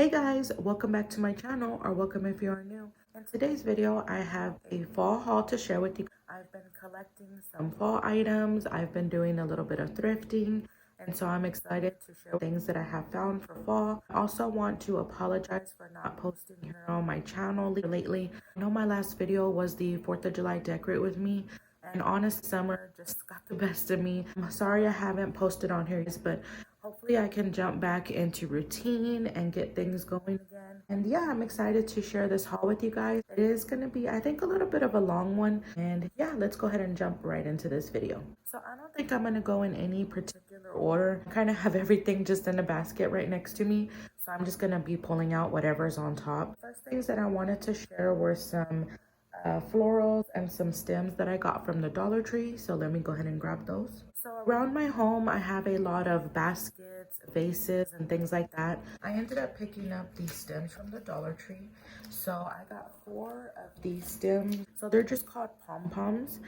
Hey guys, welcome back to my channel, or welcome if you are new. In today's video, I have a fall haul to share with you. I've been collecting some fall items. I've been doing a little bit of thrifting, and so I'm excited to share things that I have found for fall. I also want to apologize for not posting here on my channel lately. I know my last video was the 4th of July decorate with me, and honest summer just got the best of me. I'm sorry I haven't posted on here, but hopefully I can jump back into routine and get things going again. And yeah, I'm excited to share this haul with you guys. It is going to be, I think, a little bit of a long one. And yeah, let's go ahead and jump right into this video. So I don't think I'm going to go in any particular order. I kind of have everything just in a basket right next to me. So I'm just going to be pulling out whatever's on top. First things that I wanted to share were some florals and some stems that I got from the Dollar Tree. So let me go ahead and grab those. So around my home, I have a lot of baskets, vases, and things like that. I ended up picking up these stems from the Dollar Tree. So I got 4 of these stems. So they're just called pom-poms.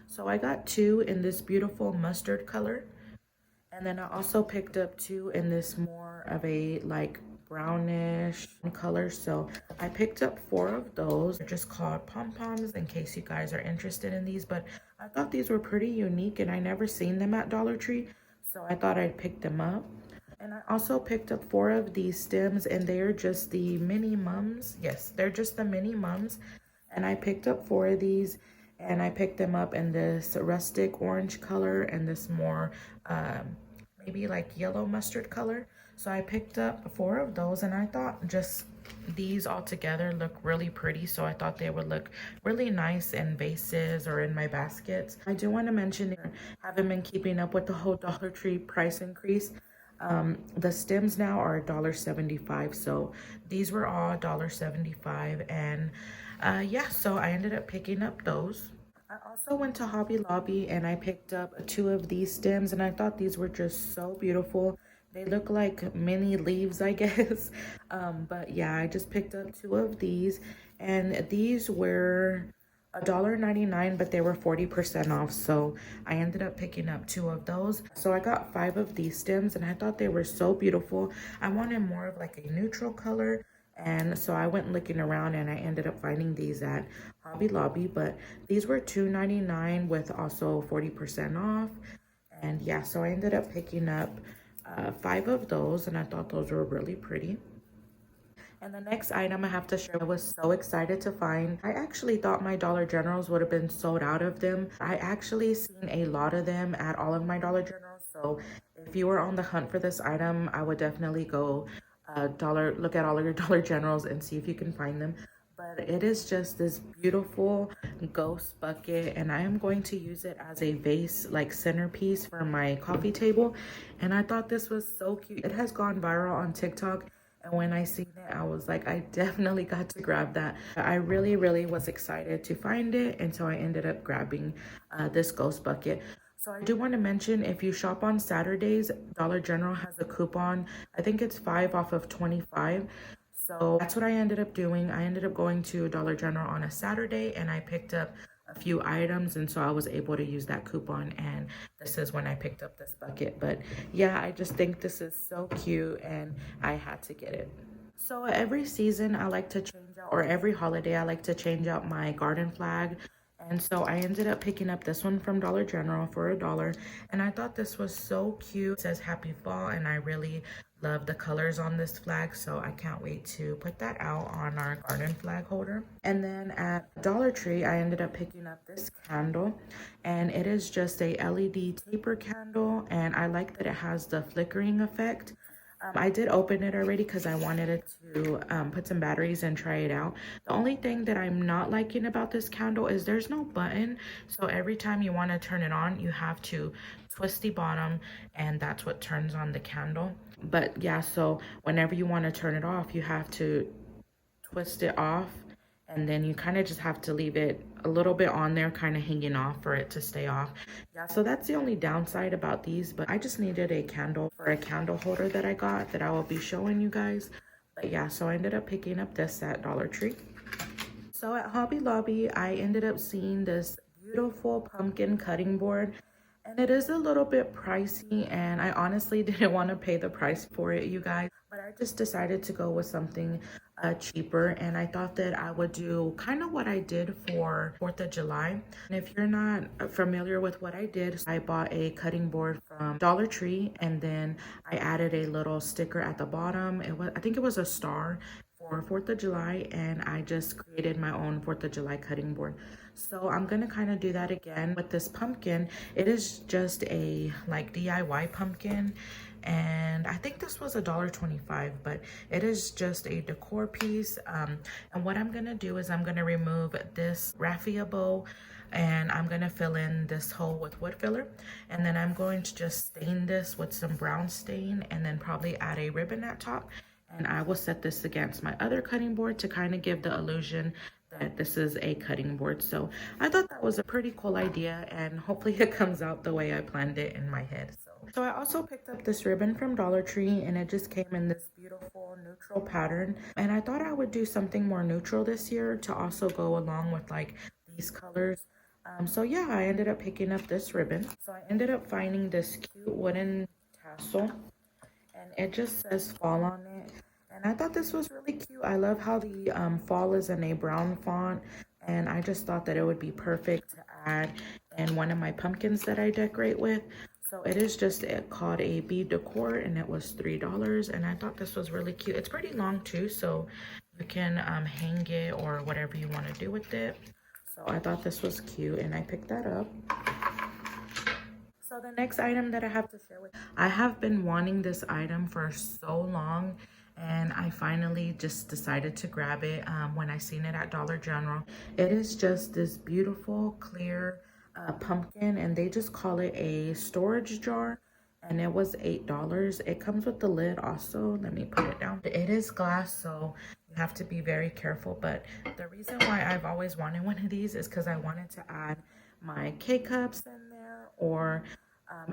So I got 2 in this beautiful mustard color. And then I also picked up 2 in this more of a like brownish color. So I picked up 4 of those. They're just called pom-poms in case you guys are interested in these. But I thought these were pretty unique and I never seen them at Dollar Tree. So I thought I'd pick them up. And I also picked up 4 of these stems, and they're just the mini mums. Yes, they're just the mini mums. And I picked up 4 of these, and I picked them up in this rustic orange color and this more maybe like yellow mustard color. So I picked up 4 of those, and I thought just these all together look really pretty, so I thought they would look really nice in vases or in my baskets. I do want to mention I haven't been keeping up with the whole Dollar Tree price increase. The stems now are $1.75, so these were all $1.75, and yeah, so I ended up picking up those. I also went to Hobby Lobby and I picked up 2 of these stems, and I thought these were just so beautiful. They look like mini leaves, I guess. But yeah, I just picked up 2 of these, and these were $1.99, but they were 40% off. So I ended up picking up 2 of those. So I got 5 of these stems, and I thought they were so beautiful. I wanted more of like a neutral color. And so I went looking around and I ended up finding these at Hobby Lobby, but these were $2.99 with also 40% off. And yeah, so I ended up picking up 5 of those, and I thought those were really pretty. And the next item I have to share, I was so excited to find. I actually thought my Dollar Generals would have been sold out of them. I actually seen a lot of them at all of my Dollar Generals. So if you were on the hunt for this item, I would definitely go look at all of your Dollar Generals and see if you can find them. But it is just this beautiful ghost bucket, and I am going to use it as a vase like centerpiece for my coffee table. And I thought this was so cute. It has gone viral on TikTok, and when I seen it, I was like, I definitely got to grab that. I really was excited to find it, and so I ended up grabbing this ghost bucket. So I do want to mention, if you shop on Saturdays, Dollar General has a coupon. I think it's 5 off of 25. So that's what I ended up doing. I ended up going to Dollar General on a Saturday, and I picked up a few items, and so I was able to use that coupon, and this is when I picked up this bucket. But yeah, I just think this is so cute, and I had to get it. So every season I like to change out, or every holiday I like to change out my garden flag. And so I ended up picking up this one from Dollar General for $1, and I thought this was so cute. It says Happy Fall, and I really love the colors on this flag, so I can't wait to put that out on our garden flag holder. And then at Dollar Tree, I ended up picking up this candle, and it is just a LED taper candle, and I like that it has the flickering effect. I did open it already because I wanted it to put some batteries and try it out. The only thing that I'm not liking about this candle is there's no button. So every time you want to turn it on, you have to twist the bottom, and that's what turns on the candle. But yeah, so whenever you want to turn it off, you have to twist it off, and then you kind of just have to leave it a little bit on there, kind of hanging off for it to stay off. Yeah, so that's the only downside about these, but I just needed a candle for a candle holder that I got that I will be showing you guys. But yeah, so I ended up picking up this at Dollar Tree. So at Hobby Lobby, I ended up seeing this beautiful pumpkin cutting board, And it is a little bit pricey, and I honestly didn't want to pay the price for it, you guys. But I just decided to go with something cheaper, and I thought that I would do kind of what I did for 4th of July. And if you're not familiar with what I did, I bought a cutting board from Dollar Tree, and then I added a little sticker at the bottom. I think it was a star for 4th of July, and I just created my own 4th of July cutting board. So I'm gonna kind of do that again with this pumpkin. It is just a like DIY pumpkin, and I think this was $1.25, but it is just a decor piece. And what I'm gonna do is I'm gonna remove this raffia bow, and I'm gonna fill in this hole with wood filler, and then I'm going to just stain this with some brown stain, and then probably add a ribbon at top. And I will set this against my other cutting board to kind of give the illusion that this is a cutting board. So I thought that was a pretty cool idea, and hopefully it comes out the way I planned it in my head. So I also picked up this ribbon from Dollar Tree, and it just came in this beautiful neutral pattern. And I thought I would do something more neutral this year to also go along with like these colors. So yeah, I ended up picking up this ribbon. So I ended up finding this cute wooden tassel, and it just says fall on it. And I thought this was really cute. I love how the fall is in a brown font, and I just thought that it would be perfect to add in one of my pumpkins that I decorate with. So it is just called a bead decor, and it was $3, and I thought this was really cute. It's pretty long too, so you can hang it or whatever you want to do with it. So I thought this was cute, and I picked that up. So the next item that I have to share with you, I have been wanting this item for so long, and I finally just decided to grab it when I seen it at Dollar General. It is just this beautiful clear pumpkin, and they just call it a storage jar, and it was $8. It comes with the lid also. Let me put it down. It is glass, so you have to be very careful, but the reason why I've always wanted one of these is because I wanted to add my K-cups in there, or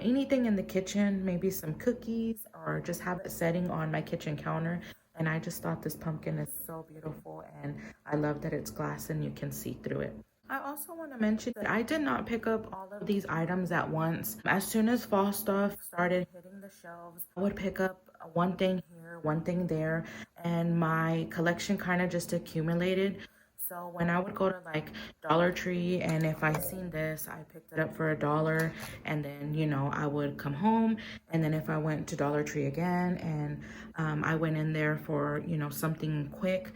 anything in the kitchen, maybe some cookies, or just have it setting on my kitchen counter. And I just thought this pumpkin is so beautiful, and I love that it's glass and you can see through it. I also want to mention that I did not pick up all of these items at once. As soon as fall stuff started hitting the shelves, I would pick up one thing here, one thing there, and my collection kind of just accumulated. So when I would go to like Dollar Tree, and if I seen this, I picked it up for $1, and then, you know, I would come home, and then if I went to Dollar Tree again, and I went in there for, you know, something quick,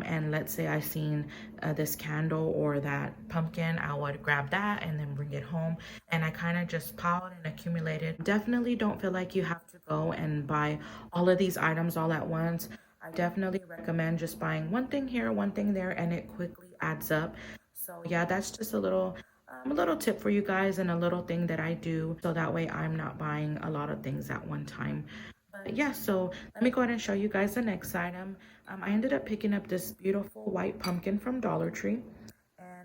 and let's say I seen this candle or that pumpkin, I would grab that and then bring it home, and I kind of just piled and accumulated. Definitely don't feel like you have to go and buy all of these items all at once. I definitely recommend just buying one thing here, one thing there, and it quickly adds up. So yeah, that's just a little tip for you guys, and a little thing that I do so that way I'm not buying a lot of things at one time. But yeah, so let me go ahead and show you guys the next item. I ended up picking up this beautiful white pumpkin from Dollar Tree.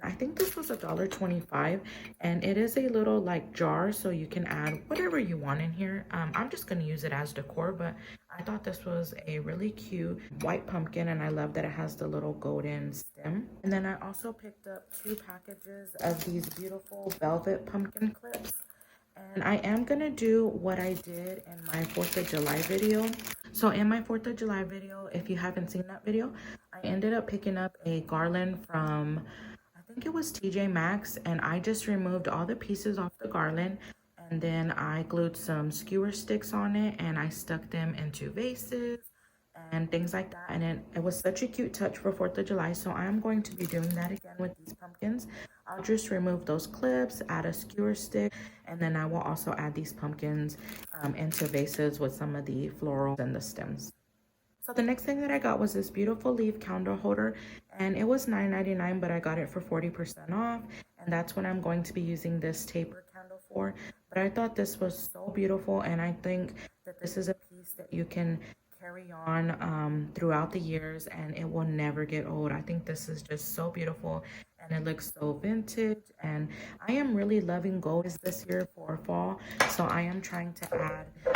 I think this was $1.25, and it is a little like jar, so you can add whatever you want in here. I'm just gonna use it as decor, but I thought this was a really cute white pumpkin, and I love that it has the little golden stem. And then I also picked up 2 packages of these beautiful velvet pumpkin clips. And I am gonna do what I did in my 4th of July video. So in my 4th of July video, if you haven't seen that video, I ended up picking up a garland from, I think it was TJ Maxx, and I just removed all the pieces off the garland, and then I glued some skewer sticks on it, and I stuck them into vases and things like that. And it was such a cute touch for 4th of July, so I'm going to be doing that again with these pumpkins. I'll just remove those clips, add a skewer stick, and then I will also add these pumpkins into vases with some of the florals and the stems. So the next thing that I got was this beautiful leaf candle holder, and it was $9.99, but I got it for 40% off, and that's what I'm going to be using this taper candle for. But I thought this was so beautiful, and I think that this is a piece that you can carry on throughout the years, and it will never get old. I think this is just so beautiful, and it looks so vintage, and I am really loving gold this year for fall, so I am trying to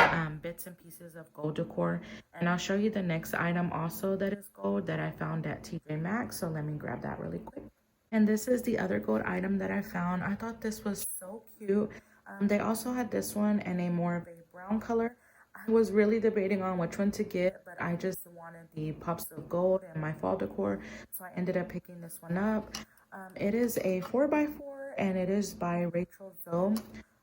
add bits and pieces of gold decor. And I'll show you the next item also that is gold that I found at TJ Maxx, so let me grab that really quick. And this is the other gold item that I found. I thought this was so cute. They also had this one in a more of a brown color. I was really debating on which one to get, but I just wanted the pops of gold and my fall decor, so I ended up picking this one up. It is a 4x4 and it is by Rachel Zoe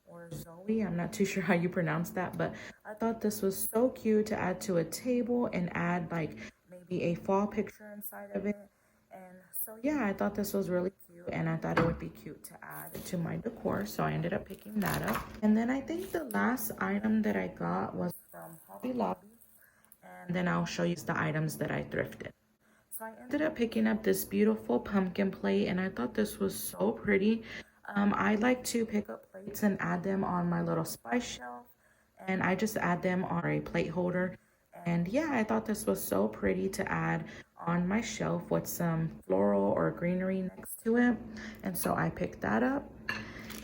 or Zoe. I'm not too sure how you pronounce that, but I thought this was so cute to add to a table and add like maybe a fall picture inside of it. And so yeah, I thought this was really cute and I thought it would be cute to add to my decor. So I ended up picking that up. And then I think the last item that I got was from Hobby Lobby. And then I'll show you the items that I thrifted. So I ended up picking up this beautiful pumpkin plate and I thought this was so pretty. I like to pick up plates and add them on my little spice shelf, and I just add them on a plate holder. And yeah, I thought this was so pretty to add on my shelf with some floral or greenery next to it. And so I picked that up.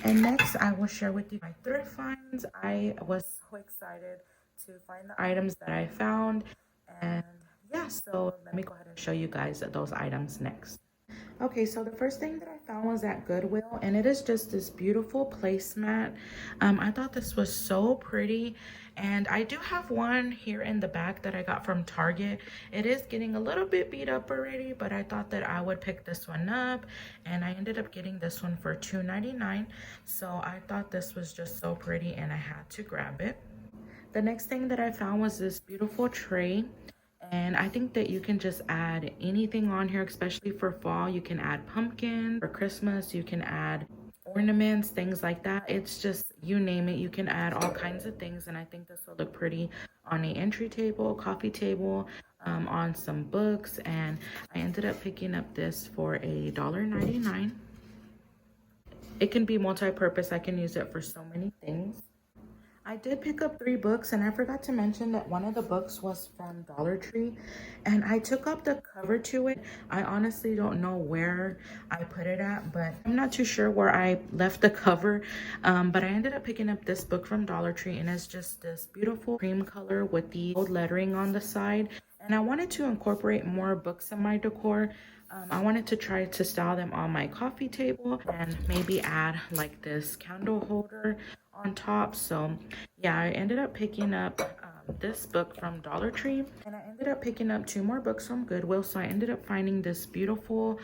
And next I will share with you my thrift finds. I was so excited to find the items that I found. And yeah, so let me go ahead and show you guys those items next. Okay, so the first thing that I found was at Goodwill, and it is just this beautiful placemat. I thought this was so pretty, and I do have one here in the back that I got from Target. It is getting a little bit beat up already, but I thought that I would pick this one up, and I ended up getting this one for $2.99. So I thought this was just so pretty, and I had to grab it. The next thing that I found was this beautiful tray. And I think that you can just add anything on here, especially for fall. You can add pumpkin. For Christmas, you can add ornaments, things like that. It's just, you name it, you can add all kinds of things. And I think this will look pretty on an entry table, coffee table, on some books. And I ended up picking up this for $1.99. It can be multi-purpose. I can use it for so many things. I did pick up 3 books, and I forgot to mention that one of the books was from Dollar Tree, and I took up the cover to it. I honestly don't know where I put it at, but I'm not too sure where I left the cover. But I ended up picking up this book from Dollar Tree, and it's just this beautiful cream color with the gold lettering on the side. And I wanted to incorporate more books in my decor. I wanted to try to style them on my coffee table and maybe add like this candle holder on top. So yeah, I ended up picking up this book from Dollar Tree, and I ended up picking up 2 more books from Goodwill. So I ended up finding this beautiful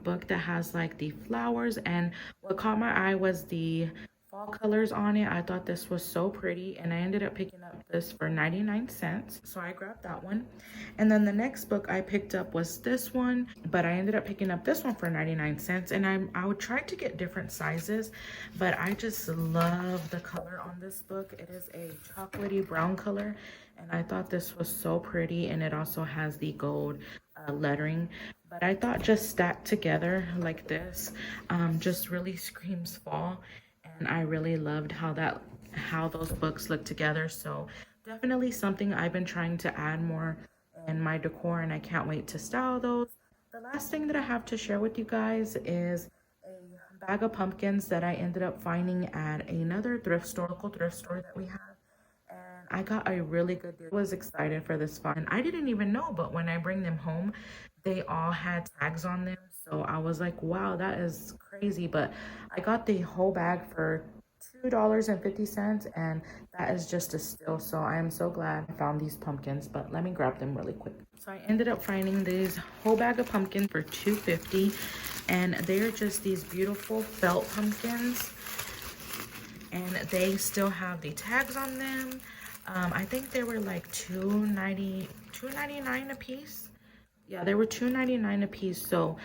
book that has like the flowers, and what caught my eye was the fall colors on it. I thought this was so pretty, and I ended up picking up this for 99 cents. So I grabbed that one. And then the next book I picked up was this one, but I ended up picking up this one for 99 cents. And I would try to get different sizes, but I just love the color on this book. It is a chocolatey brown color, and I thought this was so pretty, and it also has the gold lettering. But I thought just stacked together like this just really screams fall. And I really loved how those books look together. So definitely something I've been trying to add more in my decor, and I can't wait to style those. The last thing that I have to share with you guys is a bag of pumpkins that I ended up finding at another local thrift store that we have. And I got a really good deal. I was excited for this find. I didn't even know, but when I bring them home, they all had tags on them. So I was like, wow, that is crazy. But I got the whole bag for $2.50, and that is just a steal. So I am so glad I found these pumpkins, but let me grab them really quick. So I ended up finding these whole bag of pumpkins for $2.50, and they're just these beautiful felt pumpkins, and they still have the tags on them. I think they were like $2.99 a piece. Yeah, they were $2.99 a piece. So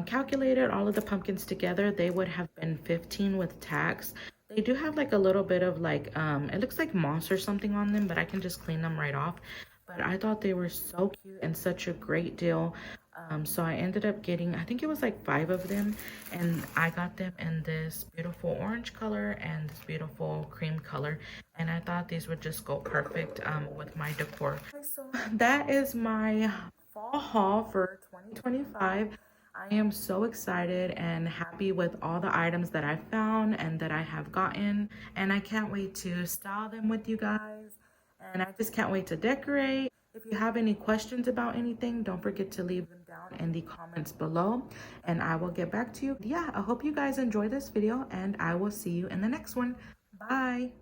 calculated all of the pumpkins together, they would have been 15 with tax. They do have like a little bit of like it looks like moss or something on them, but I can just clean them right off. But I thought they were so cute and such a great deal. So I ended up getting, I think it was like 5 of them, and I got them in this beautiful orange color and this beautiful cream color, and I thought these would just go perfect with my decor. So that is my fall haul for 2025. I am so excited and happy with all the items that I found and that I have gotten, and I can't wait to style them with you guys, and I just can't wait to decorate. If you have any questions about anything, don't forget to leave them down in the comments below, and I will get back to you. Yeah, I hope you guys enjoy this video, and I will see you in the next one. Bye.